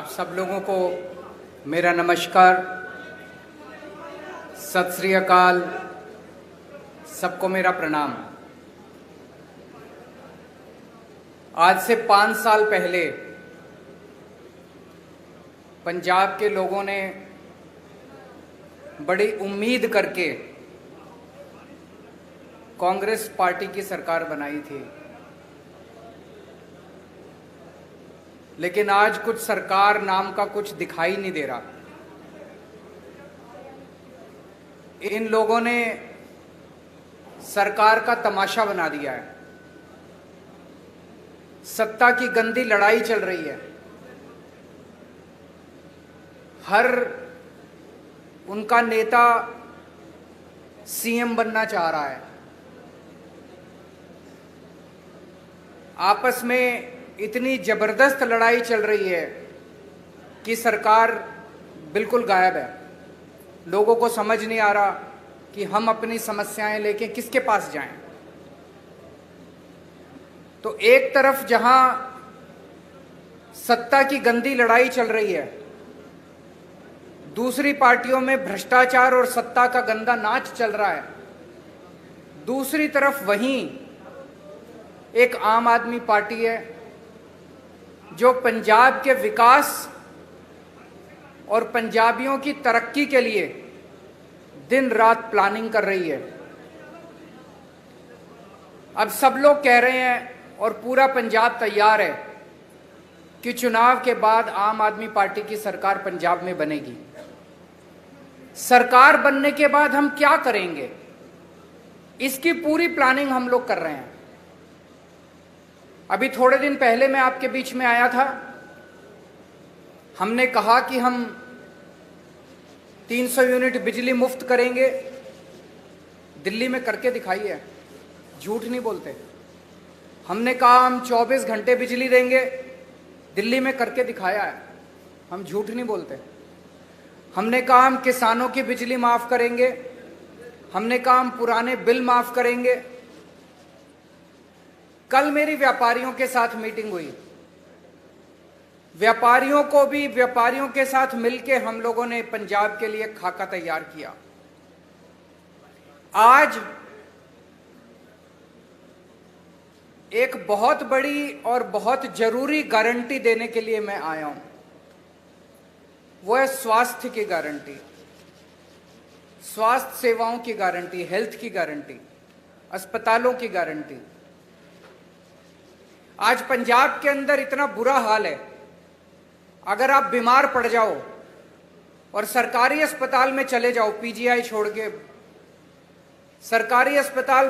आप सब लोगों को मेरा नमस्कार, सत श्री अकाल, सबको मेरा प्रणाम। आज से 5 साल पहले पंजाब के लोगों ने बड़ी उम्मीद करके कांग्रेस पार्टी की सरकार बनाई थी, लेकिन आज कुछ सरकार नाम का कुछ दिखाई नहीं दे रहा। इन लोगों ने सरकार का तमाशा बना दिया है। सत्ता की गंदी लड़ाई चल रही है। हर उनका नेता सीएम बनना चाह रहा है। आपस में इतनी जबरदस्त लड़ाई चल रही है कि सरकार बिल्कुल गायब है। लोगों को समझ नहीं आ रहा कि हम अपनी समस्याएं लेके किसके पास जाएं। तो एक तरफ जहां सत्ता की गंदी लड़ाई चल रही है, दूसरी पार्टियों में भ्रष्टाचार और सत्ता का गंदा नाच चल रहा है। दूसरी तरफ वहीं एक आम आदमी पार्टी है जो पंजाब के विकास और पंजाबियों की तरक्की के लिए दिन रात प्लानिंग कर रही है। अब सब लोग कह रहे हैं और पूरा पंजाब तैयार है कि चुनाव के बाद आम आदमी पार्टी की सरकार पंजाब में बनेगी। सरकार बनने के बाद हम क्या करेंगे, इसकी पूरी प्लानिंग हम लोग कर रहे हैं। अभी थोड़े दिन पहले मैं आपके बीच में आया था। हमने कहा कि हम 300 यूनिट बिजली मुफ्त करेंगे। दिल्ली में करके दिखाई है, झूठ नहीं बोलते। हमने कहा हम 24 घंटे बिजली देंगे, दिल्ली में करके दिखाया है, हम झूठ नहीं बोलते। हमने कहा हम किसानों की बिजली माफ करेंगे, हमने कहा हम पुराने बिल माफ करेंगे। कल मेरी व्यापारियों के साथ मीटिंग हुई। व्यापारियों को भी व्यापारियों के साथ मिलकर हम लोगों ने पंजाब के लिए खाका तैयार किया। आज एक बहुत बड़ी और बहुत जरूरी गारंटी देने के लिए मैं आया हूं। वो है स्वास्थ्य की गारंटी, स्वास्थ्य सेवाओं की गारंटी, हेल्थ की गारंटी, अस्पतालों की गारंटी। आज पंजाब के अंदर इतना बुरा हाल है, अगर आप बीमार पड़ जाओ और सरकारी अस्पताल में चले जाओ, पीजीआई छोड़ के सरकारी अस्पताल,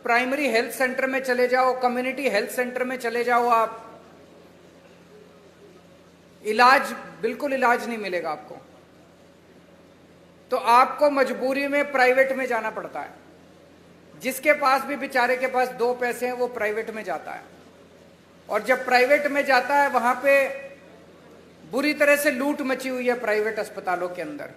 प्राइमरी हेल्थ सेंटर में चले जाओ, कम्युनिटी हेल्थ सेंटर में चले जाओ, आप बिल्कुल इलाज नहीं मिलेगा आपको। तो आपको मजबूरी में प्राइवेट में जाना पड़ता है। जिसके पास भी बेचारे के पास 2 पैसे हैं वो प्राइवेट में जाता है, और जब प्राइवेट में जाता है वहां पे बुरी तरह से लूट मची हुई है प्राइवेट अस्पतालों के अंदर।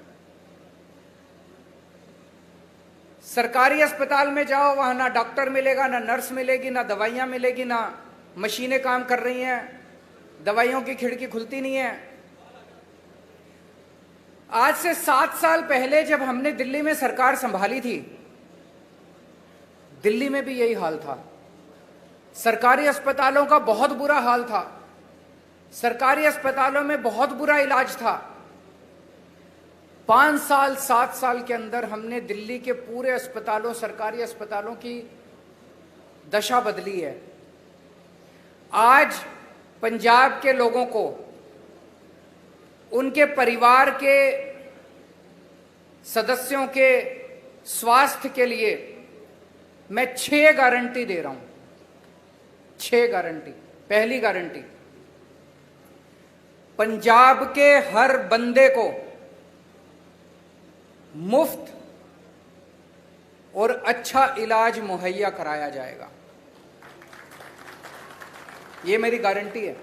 सरकारी अस्पताल में जाओ, वहां ना डॉक्टर मिलेगा, ना नर्स मिलेगी, ना दवाइयां मिलेगी, ना मशीनें काम कर रही हैं, दवाइयों की खिड़की खुलती नहीं है। आज से 7 साल पहले जब हमने दिल्ली में सरकार संभाली थी, दिल्ली में भी यही हाल था। सरकारी अस्पतालों का बहुत बुरा हाल था। सरकारी अस्पतालों में बहुत बुरा इलाज था। 5 साल 7 साल के अंदर हमने दिल्ली के पूरे अस्पतालों, सरकारी अस्पतालों की दशा बदली है। आज पंजाब के लोगों को, उनके परिवार के सदस्यों के स्वास्थ्य के लिए मैं 6 गारंटी दे रहा हूं। 6 गारंटी। पहली गारंटी, पंजाब के हर बंदे को मुफ्त और अच्छा इलाज मुहैया कराया जाएगा। ये मेरी गारंटी है,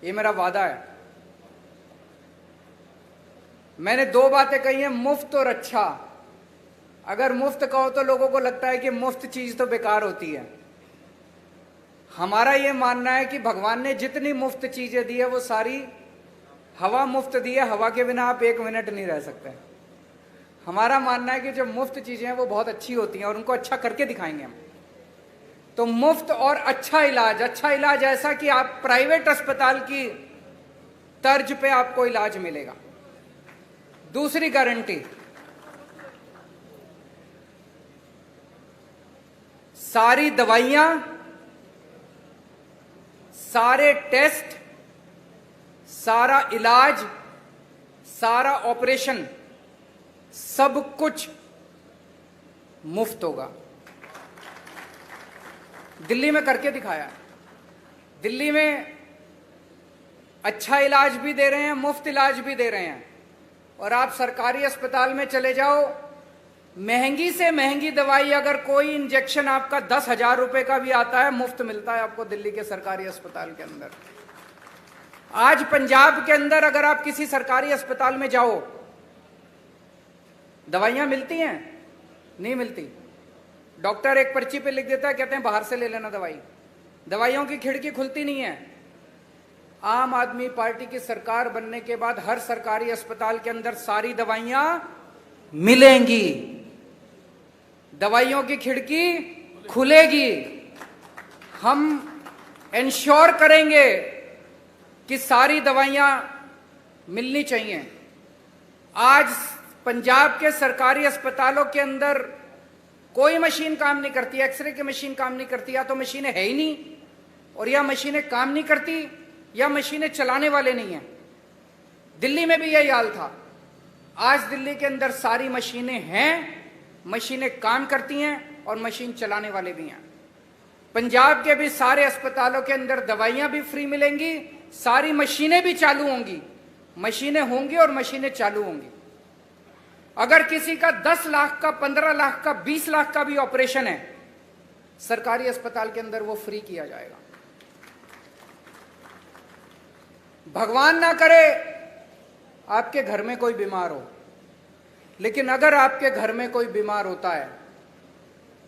ये मेरा वादा है। मैंने 2 बातें कही हैं, मुफ्त और अच्छा। अगर मुफ्त कहो तो लोगों को लगता है कि मुफ्त चीज तो बेकार होती है। हमारा ये मानना है कि भगवान ने जितनी मुफ्त चीजें दी है वो सारी हवा मुफ्त दी है, हवा के बिना आप 1 मिनट नहीं रह सकते। हमारा मानना है कि जो मुफ्त चीजें हैं वो बहुत अच्छी होती हैं और उनको अच्छा करके दिखाएंगे हम। तो मुफ्त और अच्छा इलाज ऐसा कि आप प्राइवेट अस्पताल की तर्ज पे आपको इलाज मिलेगा। दूसरी गारंटी, सारी दवाइयां, सारे टेस्ट, सारा इलाज, सारा ऑपरेशन, सब कुछ मुफ्त होगा। दिल्ली में करके दिखाया। दिल्ली में अच्छा इलाज भी दे रहे हैं, मुफ्त इलाज भी दे रहे हैं। और आप सरकारी अस्पताल में चले जाओ, महंगी से महंगी दवाई, अगर कोई इंजेक्शन आपका 10,000 रुपए का भी आता है, मुफ्त मिलता है आपको दिल्ली के सरकारी अस्पताल के अंदर। आज पंजाब के अंदर अगर आप किसी सरकारी अस्पताल में जाओ, दवाइयां मिलती हैं? नहीं मिलती। डॉक्टर एक पर्ची पे लिख देता है, कहते हैं बाहर से ले लेना दवाई। दवाइयों की खिड़की खुलती नहीं है। आम आदमी पार्टी की सरकार बनने के बाद हर सरकारी अस्पताल के अंदर सारी दवाइयां मिलेंगी, दवाइयों की खिड़की खुलेगी। हम इंश्योर करेंगे कि सारी दवाइयां मिलनी चाहिए। आज पंजाब के सरकारी अस्पतालों के अंदर कोई मशीन काम नहीं करती, एक्सरे की मशीन काम नहीं करती, या तो मशीनें है ही नहीं, और या मशीनें काम नहीं करती, या मशीनें चलाने वाले नहीं हैं। दिल्ली में भी यही हाल था। आज दिल्ली के अंदर सारी मशीनें हैं, मशीनें काम करती हैं और मशीन चलाने वाले भी हैं। पंजाब के भी सारे अस्पतालों के अंदर दवाइयां भी फ्री मिलेंगी, सारी मशीनें भी चालू होंगी। मशीनें होंगी और मशीनें चालू होंगी। अगर किसी का 10 लाख का, 15 लाख का, 20 लाख का भी ऑपरेशन है, सरकारी अस्पताल के अंदर वो फ्री किया जाएगा। भगवान ना करे आपके घर में कोई बीमार हो, लेकिन अगर आपके घर में कोई बीमार होता है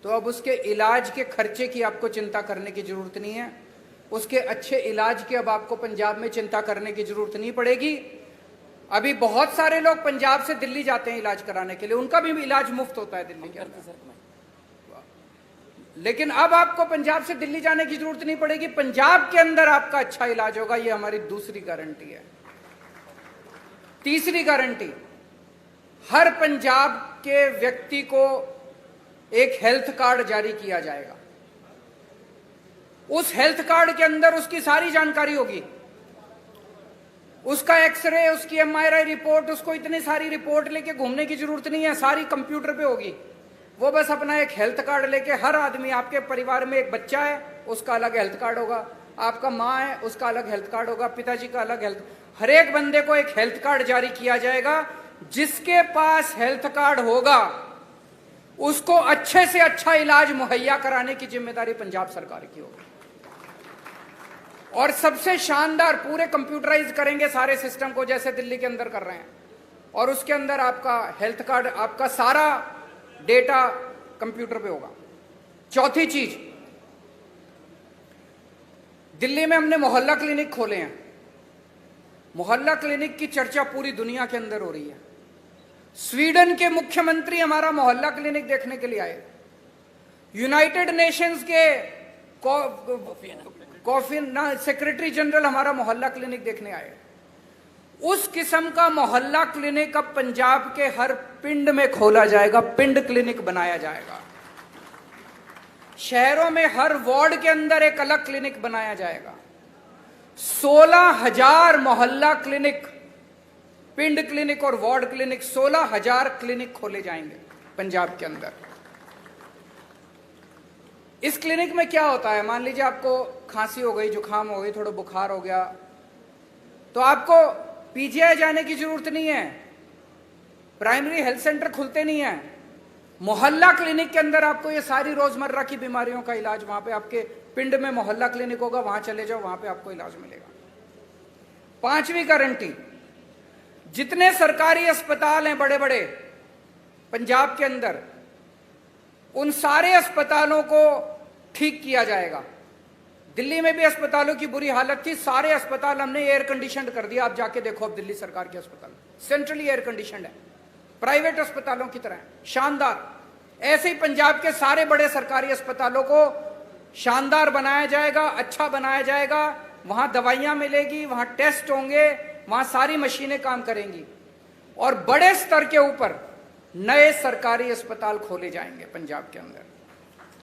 तो अब उसके इलाज के खर्चे की आपको चिंता करने की जरूरत नहीं है। उसके अच्छे इलाज की अब आपको पंजाब में चिंता करने की जरूरत नहीं पड़ेगी। अभी बहुत सारे लोग पंजाब से दिल्ली जाते हैं इलाज कराने के लिए, उनका भी इलाज मुफ्त होता है दिल्ली के अंदर। लेकिन अब आपको पंजाब से दिल्ली जाने की जरूरत नहीं पड़ेगी, पंजाब के अंदर आपका अच्छा इलाज होगा। यह हमारी दूसरी गारंटी है। तीसरी गारंटी, हर पंजाब के व्यक्ति को एक हेल्थ कार्ड जारी किया जाएगा। उस हेल्थ कार्ड के अंदर उसकी सारी जानकारी होगी, उसका एक्सरे, उसकी MRI रिपोर्ट, उसको इतनी सारी रिपोर्ट लेके घूमने की जरूरत नहीं है, सारी कंप्यूटर पे होगी। वो बस अपना एक हेल्थ कार्ड लेके, हर आदमी, आपके परिवार में एक बच्चा है उसका अलग हेल्थ कार्ड होगा, आपका माँ है उसका अलग हेल्थ कार्ड होगा, पिताजी का अलग हेल्थ, हर एक बंदे को एक हेल्थ कार्ड जारी किया जाएगा। जिसके पास हेल्थ कार्ड होगा उसको अच्छे से अच्छा इलाज मुहैया कराने की जिम्मेदारी पंजाब सरकार की होगी। और सबसे शानदार, पूरे कंप्यूटराइज करेंगे सारे सिस्टम को जैसे दिल्ली के अंदर कर रहे हैं, और उसके अंदर आपका हेल्थ कार्ड, आपका सारा डेटा कंप्यूटर पे होगा। चौथी चीज, दिल्ली में हमने मोहल्ला क्लिनिक खोले हैं। मोहल्ला क्लिनिक की चर्चा पूरी दुनिया के अंदर हो रही है। स्वीडन के मुख्यमंत्री हमारा मोहल्ला क्लिनिक देखने के लिए आए। यूनाइटेड नेशंस के सेक्रेटरी जनरल हमारा मोहल्ला क्लिनिक देखने आए। उस किस्म का मोहल्ला क्लिनिक अब पंजाब के हर पिंड में खोला जाएगा, पिंड क्लिनिक बनाया जाएगा। शहरों में हर वार्ड के अंदर एक अलग क्लिनिक बनाया जाएगा। 16,000 मोहल्ला क्लिनिक, पिंड क्लिनिक और वार्ड क्लिनिक, 16,000 क्लिनिक खोले जाएंगे पंजाब के अंदर। इस क्लिनिक में क्या होता है, मान लीजिए आपको खांसी हो गई, जुकाम हो गई, थोड़ा बुखार हो गया, तो आपको पीजीआई जाने की जरूरत नहीं है, प्राइमरी हेल्थ सेंटर खुलते नहीं है। मोहल्ला क्लिनिक के अंदर आपको ये सारी रोजमर्रा की बीमारियों का इलाज, वहां पे आपके पिंड में मोहल्ला क्लिनिक होगा, वहां चले जाओ, वहां पे आपको इलाज मिलेगा। पांचवी गारंटी, जितने सरकारी अस्पताल हैं बड़े बड़े पंजाब के अंदर, उन सारे अस्पतालों को ठीक किया जाएगा। दिल्ली में भी अस्पतालों की बुरी हालत थी, सारे अस्पताल हमने एयर कंडीशनड कर दिया। आप जाके देखो अब दिल्ली सरकार के अस्पताल सेंट्रली एयर कंडीशनड है, प्राइवेट अस्पतालों की तरह शानदार। ऐसे ही पंजाब के सारे बड़े सरकारी अस्पतालों को शानदार बनाया जाएगा, अच्छा बनाया जाएगा। वहां दवाइयां मिलेगी, वहां टेस्ट होंगे, वहां सारी मशीनें काम करेंगी और बड़े स्तर के ऊपर नए सरकारी अस्पताल खोले जाएंगे पंजाब के अंदर।